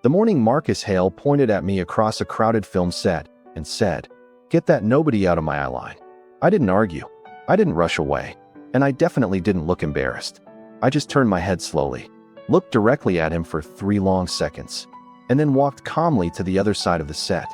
The morning Marcus Hale pointed at me across a crowded film set and said, "Get that nobody out of my eye line." I didn't argue. I didn't rush away. And I definitely didn't look embarrassed. I just turned my head slowly, looked directly at him for 3 long seconds, and then walked calmly to the other side of the set.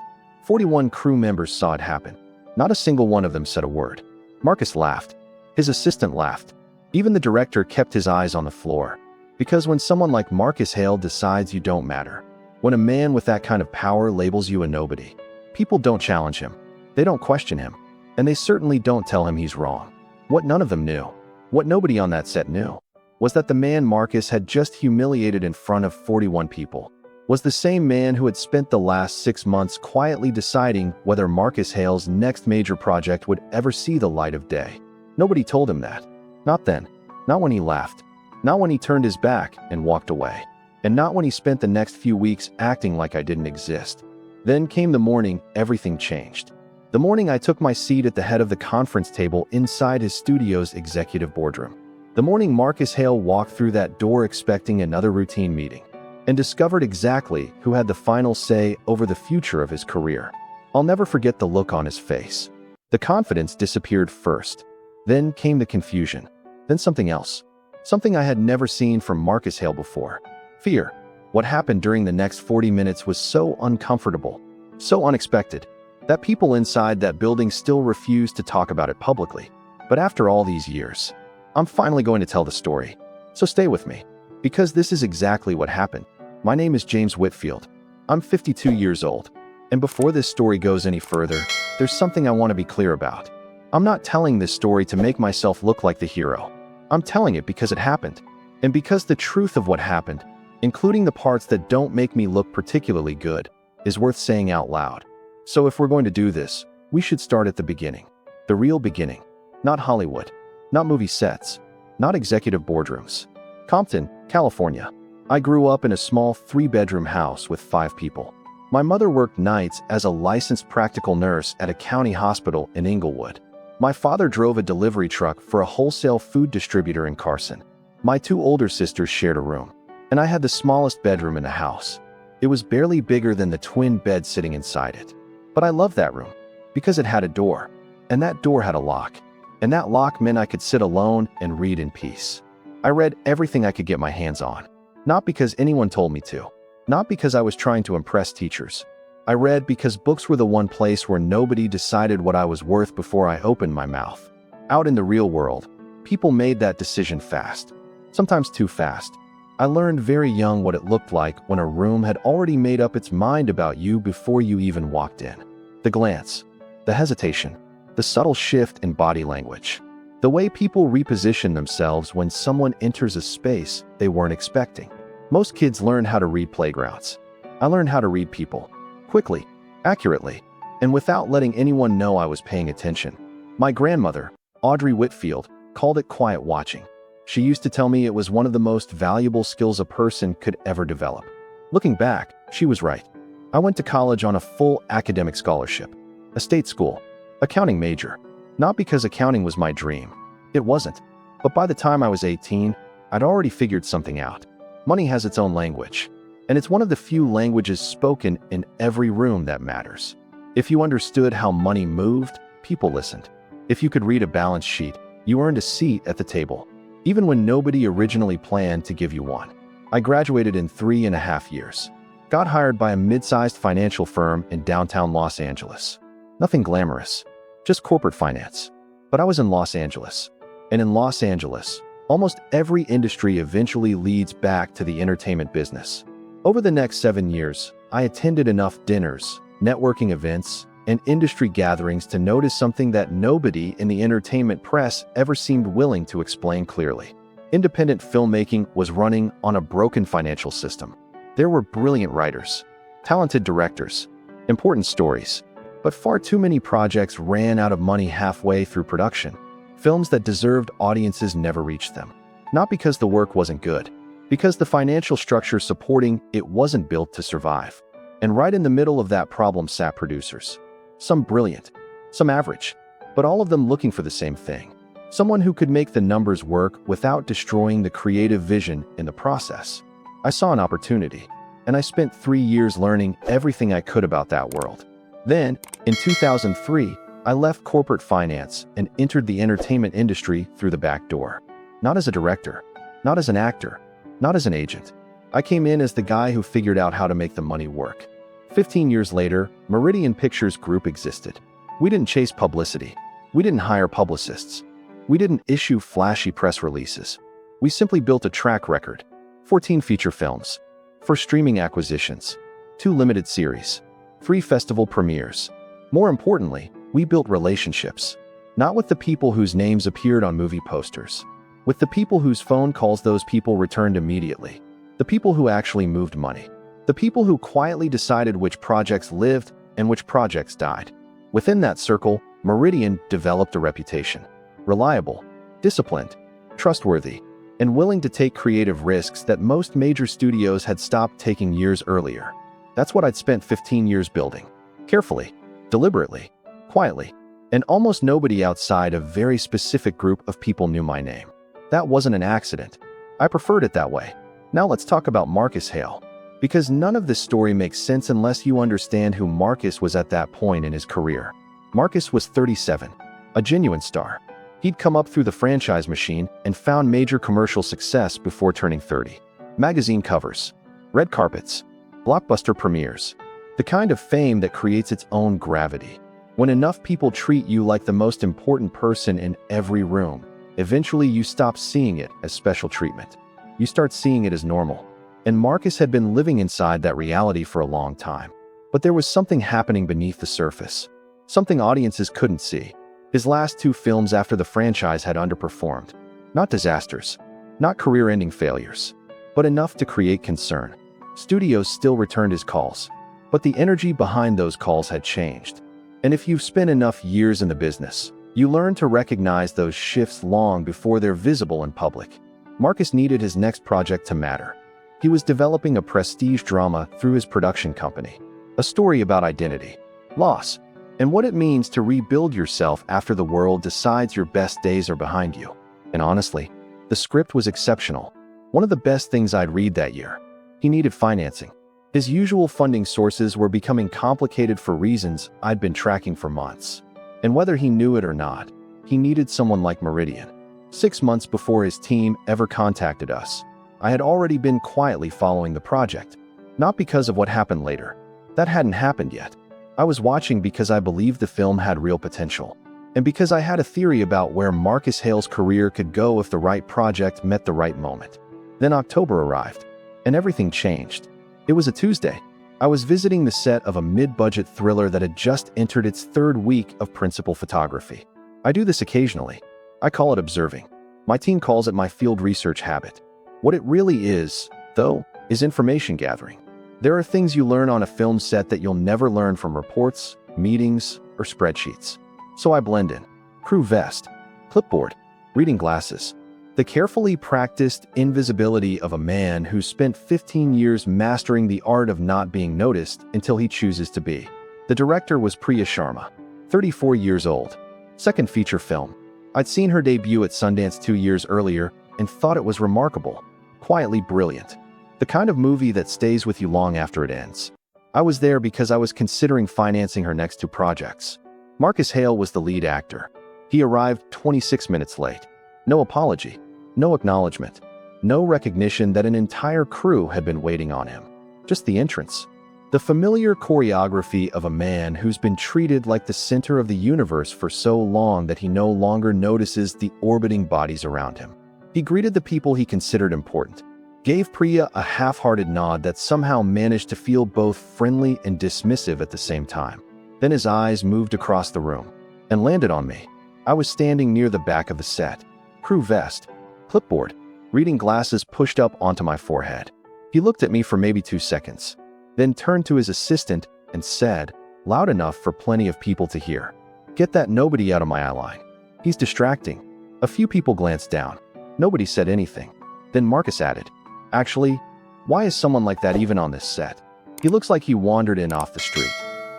41 crew members saw it happen. Not a single one of them said a word. Marcus laughed. His assistant laughed. Even the director kept his eyes on the floor. Because when someone like Marcus Hale decides you don't matter, when a man with that kind of power labels you a nobody, people don't challenge him. They don't question him. And they certainly don't tell him he's wrong. What none of them knew, what nobody on that set knew, was that the man Marcus had just humiliated in front of 41 people was the same man who had spent the last 6 months quietly deciding whether Marcus Hale's next major project would ever see the light of day. Nobody told him that. Not then. Not when he laughed. Not when he turned his back and walked away. And not when he spent the next few weeks acting like I didn't exist. Then came the morning everything changed. The morning I took my seat at the head of the conference table inside his studio's executive boardroom. The morning Marcus Hale walked through that door expecting another routine meeting and discovered exactly who had the final say over the future of his career. I'll never forget the look on his face. The confidence disappeared first. Then came the confusion. Then something else. Something I had never seen from Marcus Hale before. Fear. What happened during the next 40 minutes was so uncomfortable, so unexpected, that people inside that building still refused to talk about it publicly. But after all these years, I'm finally going to tell the story. So stay with me, because this is exactly what happened. My name is James Whitfield. I'm 52 years old. And before this story goes any further, there's something I want to be clear about. I'm not telling this story to make myself look like the hero. I'm telling it because it happened. And because the truth of what happened, including the parts that don't make me look particularly good, is worth saying out loud. So if we're going to do this, we should start at the beginning. The real beginning. Not Hollywood. Not movie sets. Not executive boardrooms. Compton, California. I grew up in a small 3-bedroom house with 5 people. My mother worked nights as a licensed practical nurse at a county hospital in Inglewood. My father drove a delivery truck for a wholesale food distributor in Carson. My 2 older sisters shared a room, and I had the smallest bedroom in the house. It was barely bigger than the twin bed sitting inside it. But I loved that room because it had a door, and that door had a lock, and that lock meant I could sit alone and read in peace. I read everything I could get my hands on. Not because anyone told me to. Not because I was trying to impress teachers. I read because books were the one place where nobody decided what I was worth before I opened my mouth. Out in the real world, people made that decision fast. Sometimes too fast. I learned very young what it looked like when a room had already made up its mind about you before you even walked in. The glance, the hesitation, the subtle shift in body language. The way people reposition themselves when someone enters a space they weren't expecting. Most kids learn how to read playgrounds. I learned how to read people. Quickly, accurately, and without letting anyone know I was paying attention. My grandmother, Audrey Whitfield, called it quiet watching. She used to tell me it was one of the most valuable skills a person could ever develop. Looking back, she was right. I went to college on a full academic scholarship. A state school. Accounting major. Not because accounting was my dream. It wasn't. But by the time I was 18, I'd already figured something out. Money has its own language. And it's one of the few languages spoken in every room that matters. If you understood how money moved, people listened. If you could read a balance sheet, you earned a seat at the table. Even when nobody originally planned to give you one. I graduated in 3.5 years. Got hired by a mid-sized financial firm in downtown Los Angeles. Nothing glamorous, just corporate finance. But I was in Los Angeles. And in Los Angeles, almost every industry eventually leads back to the entertainment business. Over the next 7 years, I attended enough dinners, networking events, and industry gatherings to notice something that nobody in the entertainment press ever seemed willing to explain clearly. Independent filmmaking was running on a broken financial system. There were brilliant writers, talented directors, important stories, but far too many projects ran out of money halfway through production. Films that deserved audiences never reached them. Not because the work wasn't good, because the financial structure supporting it wasn't built to survive. And right in the middle of that problem sat producers. Some brilliant, some average, but all of them looking for the same thing. Someone who could make the numbers work without destroying the creative vision in the process. I saw an opportunity, and I spent 3 years learning everything I could about that world. Then, in 2003, I left corporate finance and entered the entertainment industry through the back door. Not as a director, not as an actor, not as an agent. I came in as the guy who figured out how to make the money work. 15 years later, Meridian Pictures Group existed. We didn't chase publicity. We didn't hire publicists. We didn't issue flashy press releases. We simply built a track record. 14 feature films, 4 streaming acquisitions, 2 limited series, 3 festival premieres. More importantly, we built relationships. Not with the people whose names appeared on movie posters. With the people whose phone calls those people returned immediately. The people who actually moved money. The people who quietly decided which projects lived and which projects died. Within that circle, Meridian developed a reputation. Reliable, disciplined, trustworthy, and willing to take creative risks that most major studios had stopped taking years earlier. That's what I'd spent 15 years building. Carefully, deliberately, quietly, and almost nobody outside a very specific group of people knew my name. That wasn't an accident. I preferred it that way. Now let's talk about Marcus Hale. Because none of this story makes sense unless you understand who Marcus was at that point in his career. Marcus was 37, a genuine star. He'd come up through the franchise machine and found major commercial success before turning 30. Magazine covers, red carpets, blockbuster premieres. The kind of fame that creates its own gravity. When enough people treat you like the most important person in every room, eventually you stop seeing it as special treatment. You start seeing it as normal. And Marcus had been living inside that reality for a long time. But there was something happening beneath the surface. Something audiences couldn't see. His last 2 films after the franchise had underperformed. Not disasters, not career-ending failures, but enough to create concern. Studios still returned his calls, but the energy behind those calls had changed. And if you've spent enough years in the business, you learn to recognize those shifts long before they're visible in public. Marcus needed his next project to matter. He was developing a prestige drama through his production company. A story about identity, loss, and what it means to rebuild yourself after the world decides your best days are behind you. And honestly, the script was exceptional. One of the best things I'd read that year. He needed financing. His usual funding sources were becoming complicated for reasons I'd been tracking for months. And whether he knew it or not, he needed someone like Meridian. 6 months before his team ever contacted us, I had already been quietly following the project. Not because of what happened later. That hadn't happened yet. I was watching because I believed the film had real potential. And because I had a theory about where Marcus Hale's career could go if the right project met the right moment. Then October arrived, and everything changed. It was a Tuesday. I was visiting the set of a mid-budget thriller that had just entered its 3rd week of principal photography. I do this occasionally. I call it observing. My team calls it my field research habit. What it really is, though, is information gathering. There are things you learn on a film set that you'll never learn from reports, meetings, or spreadsheets. So I blend in. Crew vest, clipboard, reading glasses. The carefully practiced invisibility of a man who spent 15 years mastering the art of not being noticed until he chooses to be. The director was Priya Sharma, 34 years old. 2nd feature film. I'd seen her debut at Sundance 2 years earlier and thought it was remarkable, quietly brilliant. The kind of movie that stays with you long after it ends. I was there because I was considering financing her next 2 projects. Marcus Hale was the lead actor. He arrived 26 minutes late. No apology. No acknowledgement. No recognition that an entire crew had been waiting on him. Just the entrance. The familiar choreography of a man who's been treated like the center of the universe for so long that he no longer notices the orbiting bodies around him. He greeted the people he considered important, gave Priya a half-hearted nod that somehow managed to feel both friendly and dismissive at the same time. Then his eyes moved across the room and landed on me. I was standing near the back of the set. Crew vest, clipboard, reading glasses pushed up onto my forehead. He looked at me for maybe 2 seconds, then turned to his assistant and said, loud enough for plenty of people to hear, "Get that nobody out of my eye line. He's distracting." A few people glanced down. Nobody said anything. Then Marcus added, "Actually, why is someone like that even on this set? He looks like he wandered in off the street."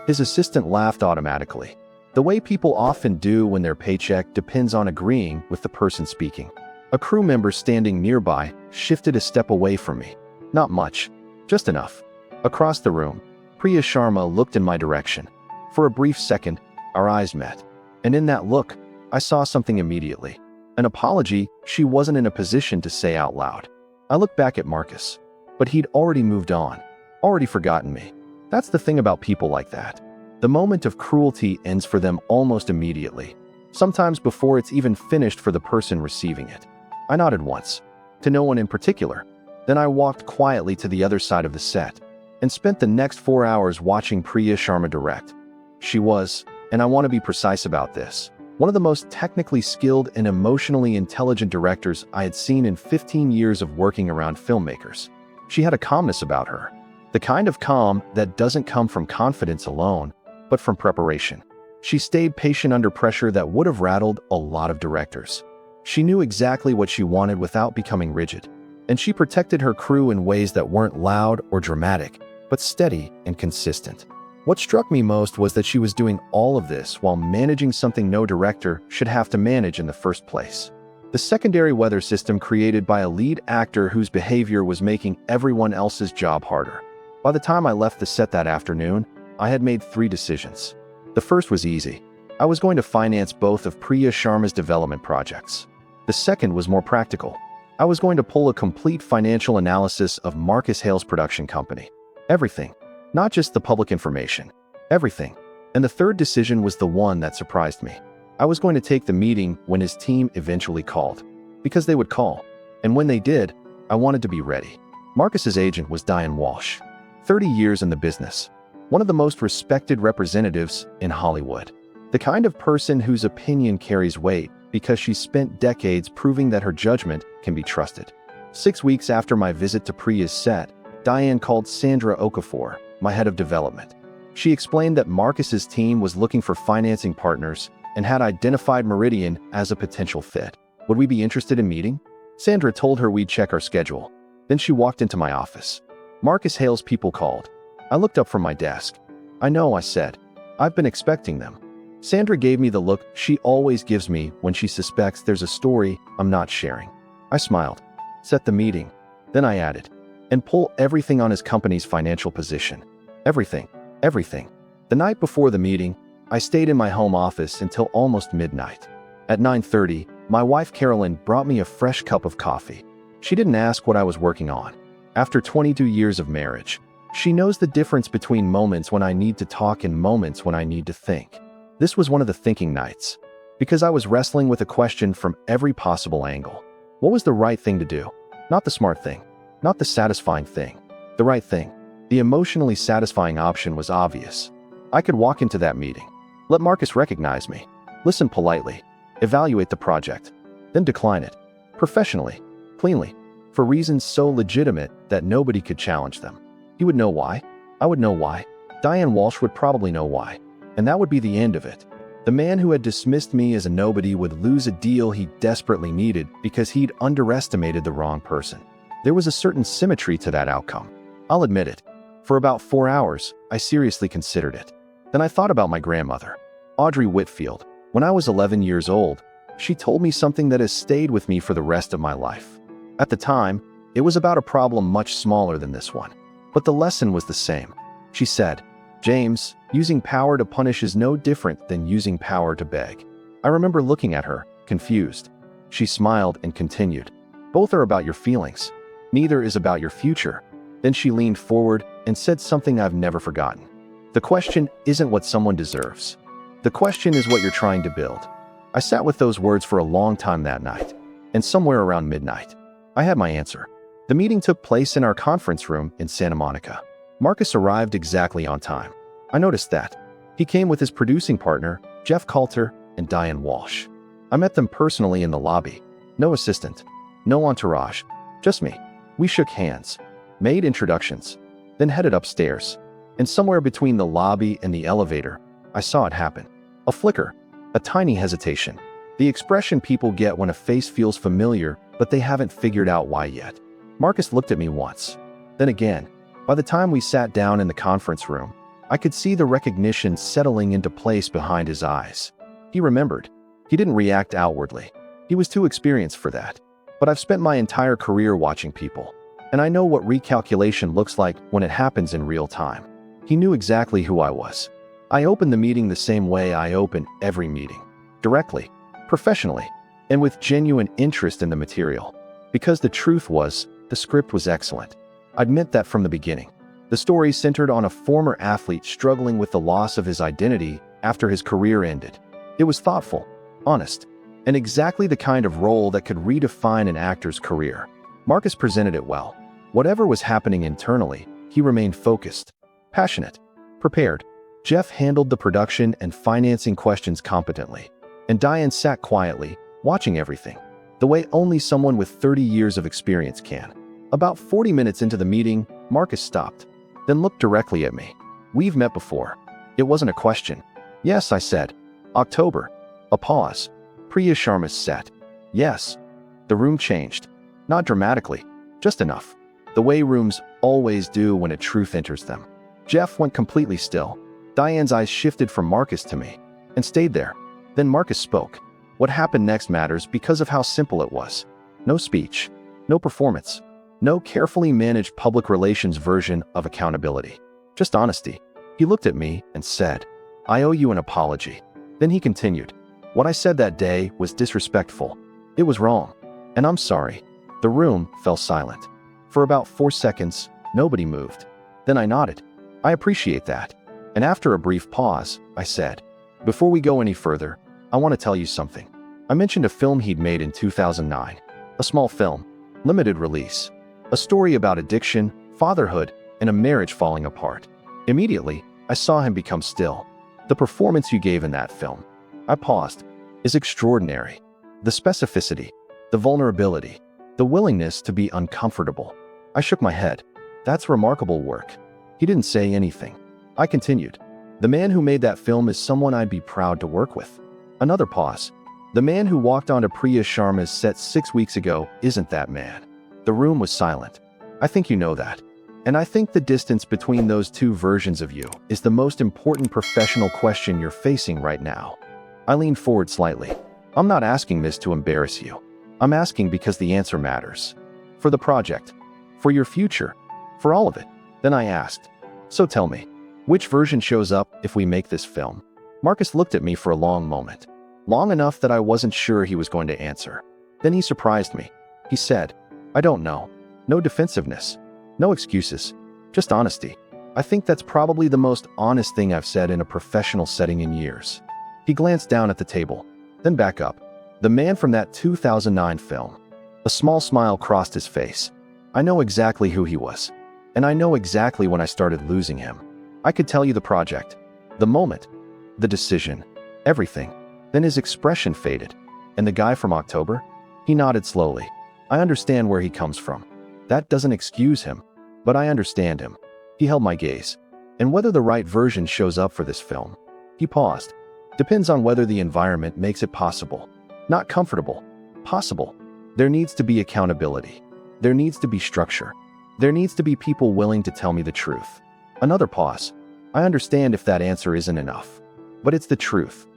His assistant laughed automatically, the way people often do when their paycheck depends on agreeing with the person speaking. A crew member standing nearby shifted a step away from me. Not much, just enough. Across the room, Priya Sharma looked in my direction. For a brief second, our eyes met. And in that look, I saw something immediately. An apology she wasn't in a position to say out loud. I looked back at Marcus, but he'd already moved on, already forgotten me. That's the thing about people like that. The moment of cruelty ends for them almost immediately, sometimes before it's even finished for the person receiving it. I nodded once, to no one in particular. Then I walked quietly to the other side of the set and spent the next 4 hours watching Priya Sharma direct. She was, and I want to be precise about this, one of the most technically skilled and emotionally intelligent directors I had seen in 15 years of working around filmmakers. She had a calmness about her, the kind of calm that doesn't come from confidence alone, but from preparation. She stayed patient under pressure that would have rattled a lot of directors. She knew exactly what she wanted without becoming rigid, and she protected her crew in ways that weren't loud or dramatic, but steady and consistent. What struck me most was that she was doing all of this while managing something no director should have to manage in the first place. The secondary weather system created by a lead actor whose behavior was making everyone else's job harder. By the time I left the set that afternoon, I had made 3 decisions. The first was easy. I was going to finance both of Priya Sharma's development projects. The second was more practical. I was going to pull a complete financial analysis of Marcus Hale's production company. Everything. Not just the public information. Everything. And the third decision was the one that surprised me. I was going to take the meeting when his team eventually called. Because they would call. And when they did, I wanted to be ready. Marcus's agent was Diane Walsh. 30 years in the business. One of the most respected representatives in Hollywood. The kind of person whose opinion carries weight because she spent decades proving that her judgment can be trusted. 6 weeks after my visit to Priya's set, Diane called Sandra Okafor, my head of development. She explained that Marcus's team was looking for financing partners and had identified Meridian as a potential fit. Would we be interested in meeting? Sandra told her we'd check our schedule. Then she walked into my office. Marcus Hale's people called. I looked up from my desk. I know, I said. I've been expecting them. Sandra gave me the look she always gives me when she suspects there's a story I'm not sharing. I smiled. Set the meeting. Then I added, and pull everything on his company's financial position. Everything. Everything. The night before the meeting, I stayed in my home office until almost midnight. At 9:30, my wife Carolyn brought me a fresh cup of coffee. She didn't ask what I was working on. After 22 years of marriage, she knows the difference between moments when I need to talk and moments when I need to think. This was one of the thinking nights, because I was wrestling with a question from every possible angle. What was the right thing to do? Not the smart thing. Not the satisfying thing. The right thing. The emotionally satisfying option was obvious. I could walk into that meeting. Let Marcus recognize me. Listen politely. Evaluate the project. Then decline it. Professionally. Cleanly. For reasons so legitimate that nobody could challenge them. He would know why. I would know why. Diane Walsh would probably know why. And that would be the end of it. The man who had dismissed me as a nobody would lose a deal he desperately needed because he'd underestimated the wrong person. There was a certain symmetry to that outcome. I'll admit it. For about 4 hours, I seriously considered it. Then I thought about my grandmother, Audrey Whitfield. When I was 11 years old, she told me something that has stayed with me for the rest of my life. At the time, it was about a problem much smaller than this one. But the lesson was the same. She said, "James, using power to punish is no different than using power to beg." I remember looking at her, confused. She smiled and continued, "Both are about your feelings. Neither is about your future." Then she leaned forward and said something I've never forgotten. The question isn't what someone deserves. The question is what you're trying to build. I sat with those words for a long time that night, and somewhere around midnight, I had my answer. The meeting took place in our conference room in Santa Monica. Marcus arrived exactly on time. I noticed that. He came with his producing partner, Jeff Coulter, and Diane Walsh. I met them personally in the lobby. No assistant, no entourage, just me. We shook hands, made introductions, then headed upstairs. And somewhere between the lobby and the elevator, I saw it happen. A flicker, a tiny hesitation. The expression people get when a face feels familiar, but they haven't figured out why yet. Marcus looked at me once, then again. By the time we sat down in the conference room, I could see the recognition settling into place behind his eyes. He remembered. He didn't react outwardly. He was too experienced for that. But I've spent my entire career watching people. and I know what recalculation looks like when it happens in real time. He knew exactly who I was. I opened the meeting the same way I open every meeting. Directly, professionally, and with genuine interest in the material. Because the truth was, the script was excellent. I'd meant that from the beginning. The story centered on a former athlete struggling with the loss of his identity after his career ended. It was thoughtful, honest, and exactly the kind of role that could redefine an actor's career. Marcus presented it well. Whatever was happening internally, he remained focused, passionate, prepared. Jeff handled the production and financing questions competently, and Diane sat quietly, watching everything, the way only someone with 30 years of experience can. About 40 minutes into the meeting, Marcus stopped, then looked directly at me. "We've met before." It wasn't a question. "Yes," I said. "October." A pause. "Priya Sharma's set." "Yes." The room changed. Not dramatically, just enough. The way rooms always do when a truth enters them. Jeff went completely still. Diane's eyes shifted from Marcus to me, and stayed there. Then Marcus spoke. What happened next matters because of how simple it was. No speech, no performance, no carefully managed public relations version of accountability. Just honesty. He looked at me and said, "I owe you an apology." Then he continued, "What I said that day was disrespectful. It was wrong. And I'm sorry." The room fell silent. For about 4 seconds, nobody moved. Then I nodded. "I appreciate that." And after a brief pause, I said, "Before we go any further, I want to tell you something." I mentioned a film he'd made in 2009. A small film, limited release. A story about addiction, fatherhood, and a marriage falling apart. Immediately, I saw him become still. "The performance you gave in that film," I paused, "is extraordinary. The specificity, the vulnerability, the willingness to be uncomfortable." I shook my head. "That's remarkable work." He didn't say anything. I continued, "The man who made that film is someone I'd be proud to work with." Another pause. "The man who walked onto Priya Sharma's set 6 weeks ago isn't that man." The room was silent. "I think you know that. And I think the distance between those two versions of you is the most important professional question you're facing right now." I leaned forward slightly. "I'm not asking this to embarrass you. I'm asking because the answer matters. For the project. For your future. For all of it." Then I asked, "So tell me, which version shows up if we make this film?" Marcus looked at me for a long moment. Long enough that I wasn't sure he was going to answer. Then he surprised me. He said, "I don't know. No defensiveness. No excuses. Just honesty. I think that's probably the most honest thing I've said in a professional setting in years." He glanced down at the table, then back up. "The man from that 2009 film." A small smile crossed his face. "I know exactly who he was. And I know exactly when I started losing him. I could tell you the project, the moment, the decision, everything." Then his expression faded. "And the guy from October?" He nodded slowly. "I understand where he comes from. That doesn't excuse him, but I understand him." He held my gaze. "And whether the right version shows up for this film," he paused, "depends on whether the environment makes it possible. Not comfortable. Possible. There needs to be accountability. There needs to be structure. There needs to be people willing to tell me the truth." Another pause. "I understand if that answer isn't enough. But it's the truth."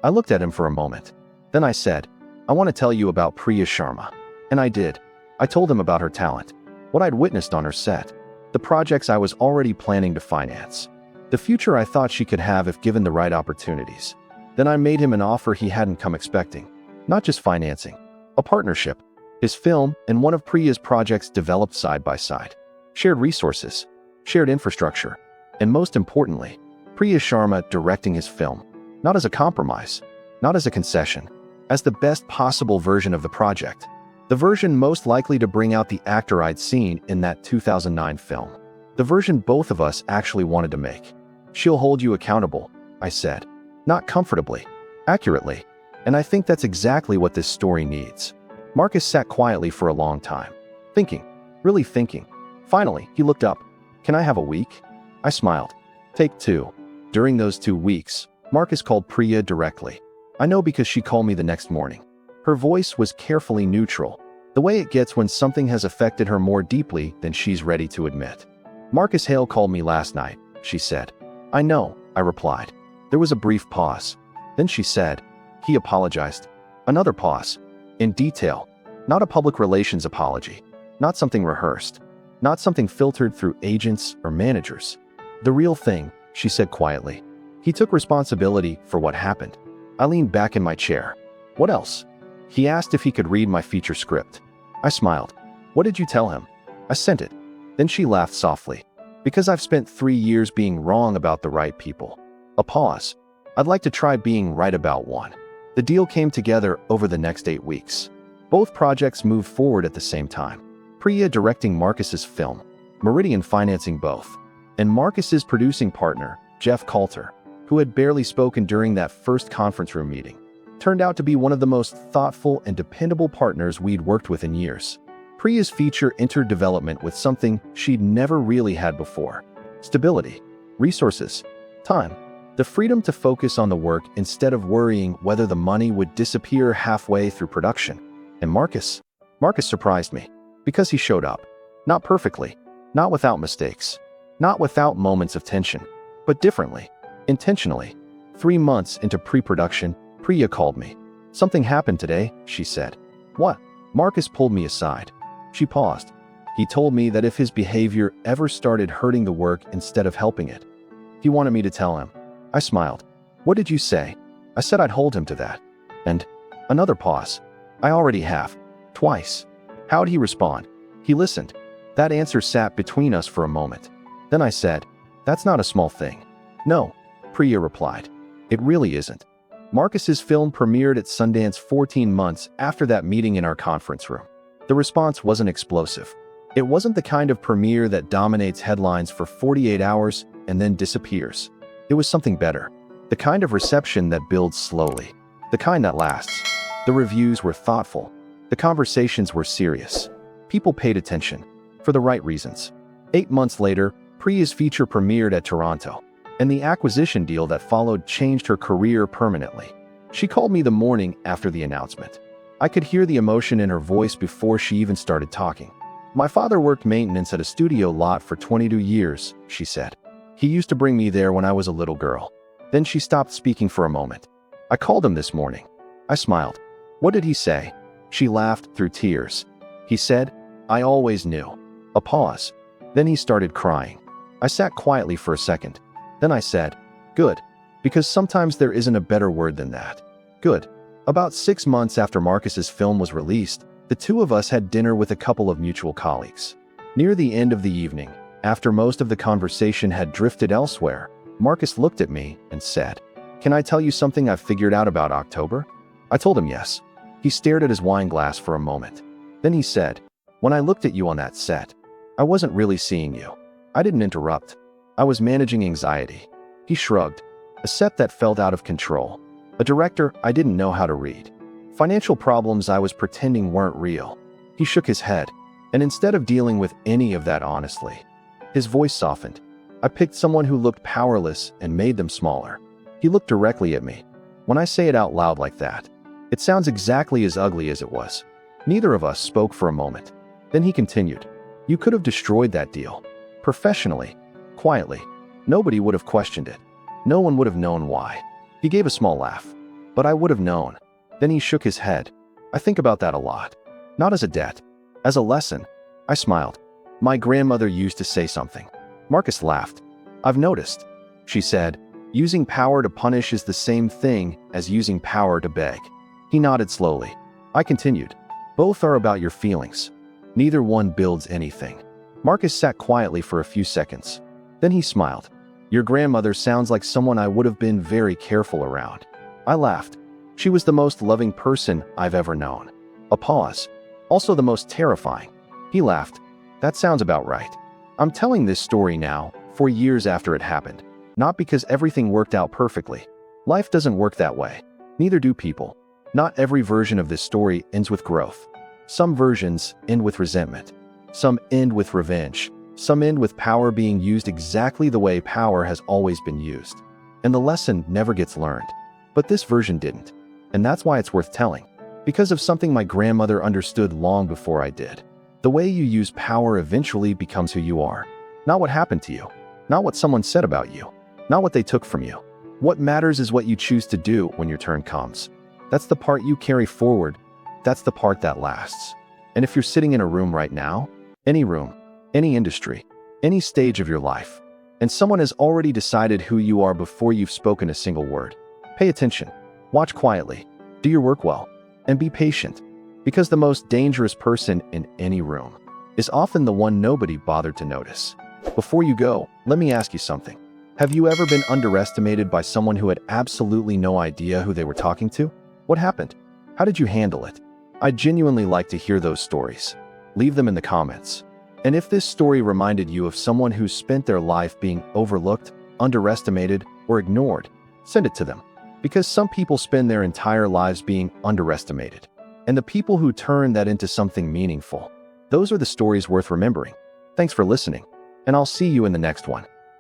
I looked at him for a moment. Then I said, "I want to tell you about Priya Sharma." And I did. I told him about her talent, what I'd witnessed on her set, the projects I was already planning to finance, the future I thought she could have if given the right opportunities. Then I made him an offer he hadn't come expecting. Not just financing, a partnership. His film and one of Priya's projects developed side by side. Shared resources, shared infrastructure, and most importantly, Priya Sharma directing his film. Not as a compromise, not as a concession, as the best possible version of the project. The version most likely to bring out the actor I'd seen in that 2009 film. The version both of us actually wanted to make. "She'll hold you accountable," I said. "Not comfortably, accurately." And I think that's exactly what this story needs. Marcus sat quietly for a long time, thinking, really thinking. Finally, he looked up. "Can I have a week?" I smiled. Take 2. During those 2 weeks, Marcus called Priya directly. I know because she called me the next morning. Her voice was carefully neutral, the way it gets when something has affected her more deeply than she's ready to admit. "Marcus Hale called me last night," she said. "I know," I replied. There was a brief pause. Then she said, "He apologized." Another pause. "In detail. Not a public relations apology. Not something rehearsed. not something filtered through agents or managers. The real thing, she said quietly. He took responsibility for what happened. I leaned back in my chair. What else? He asked if he could read my feature script. I smiled. What did you tell him? I sent it. Then she laughed softly. Because I've spent 3 years being wrong about the right people. A pause. I'd like to try being right about one. The deal came together over the next 8 weeks. Both projects moved forward at the same time. Priya directing Marcus's film, Meridian financing both, and Marcus's producing partner, Jeff Coulter, who had barely spoken during that first conference room meeting, turned out to be one of the most thoughtful and dependable partners we'd worked with in years. Priya's feature entered development with something she'd never really had before: stability, resources, time, the freedom to focus on the work instead of worrying whether the money would disappear halfway through production. And Marcus surprised me, because he showed up. Not perfectly, not without mistakes, not without moments of tension, but differently, intentionally. 3 months into pre-production, Priya called me. Something happened today, she said. What? Marcus pulled me aside. She paused. He told me that if his behavior ever started hurting the work instead of helping it, he wanted me to tell him. I smiled. What did you say? I said I'd hold him to that. And another pause. I already have. Twice. How'd he respond? He listened. That answer sat between us for a moment. Then I said, that's not a small thing. No, Priya replied. It really isn't. Marcus's film premiered at Sundance 14 months after that meeting in our conference room. The response wasn't explosive. It wasn't the kind of premiere that dominates headlines for 48 hours and then disappears. It was something better. The kind of reception that builds slowly. The kind that lasts. The reviews were thoughtful. The conversations were serious. People paid attention. For the right reasons. 8 months later, Priya's feature premiered at Toronto, and the acquisition deal that followed changed her career permanently. She called me the morning after the announcement. I could hear the emotion in her voice before she even started talking. My father worked maintenance at a studio lot for 22 years, she said. He used to bring me there when I was a little girl. Then she stopped speaking for a moment. I called him this morning. I smiled. What did he say? She laughed through tears. He said, I always knew. A pause. Then he started crying. I sat quietly for a second. Then I said, good. Because sometimes there isn't a better word than that. Good. About 6 months after Marcus's film was released, the two of us had dinner with a couple of mutual colleagues. Near the end of the evening, after most of the conversation had drifted elsewhere, Marcus looked at me and said, can I tell you something I've figured out about October? I told him yes. He stared at his wine glass for a moment. Then he said, when I looked at you on that set, I wasn't really seeing you. I didn't interrupt. I was managing anxiety. He shrugged. A set that felt out of control. A director I didn't know how to read. Financial problems I was pretending weren't real. He shook his head, and instead of dealing with any of that honestly, his voice softened. I picked someone who looked powerless and made them smaller. He looked directly at me. When I say it out loud like that, it sounds exactly as ugly as it was. Neither of us spoke for a moment. Then he continued. You could have destroyed that deal. Professionally. Quietly. Nobody would have questioned it. No one would have known why. He gave a small laugh. But I would have known. Then he shook his head. I think about that a lot. Not as a debt. As a lesson. I smiled. My grandmother used to say something. Marcus laughed. I've noticed. She said, using power to punish is the same thing as using power to beg. He nodded slowly. I continued. Both are about your feelings. Neither one builds anything. Marcus sat quietly for a few seconds. Then he smiled. Your grandmother sounds like someone I would have been very careful around. I laughed. She was the most loving person I've ever known. A pause. Also the most terrifying. He laughed. That sounds about right. I'm telling this story now, 4 years after it happened. Not because everything worked out perfectly. Life doesn't work that way. Neither do people. Not every version of this story ends with growth. Some versions end with resentment. Some end with revenge. Some end with power being used exactly the way power has always been used. And the lesson never gets learned. But this version didn't. And that's why it's worth telling. Because of something my grandmother understood long before I did. The way you use power eventually becomes who you are. Not what happened to you. Not what someone said about you. Not what they took from you. What matters is what you choose to do when your turn comes. That's the part you carry forward. That's the part that lasts. And if you're sitting in a room right now, any room, any industry, any stage of your life. And someone has already decided who you are before you've spoken a single word. Pay attention, watch quietly, do your work well, and be patient. Because the most dangerous person in any room is often the one nobody bothered to notice. Before you go, let me ask you something. Have you ever been underestimated by someone who had absolutely no idea who they were talking to? What happened? How did you handle it? I'd genuinely like to hear those stories. Leave them in the comments. And if this story reminded you of someone who spent their life being overlooked, underestimated, or ignored, send it to them. Because some people spend their entire lives being underestimated. And the people who turn that into something meaningful, those are the stories worth remembering. Thanks for listening, and I'll see you in the next one.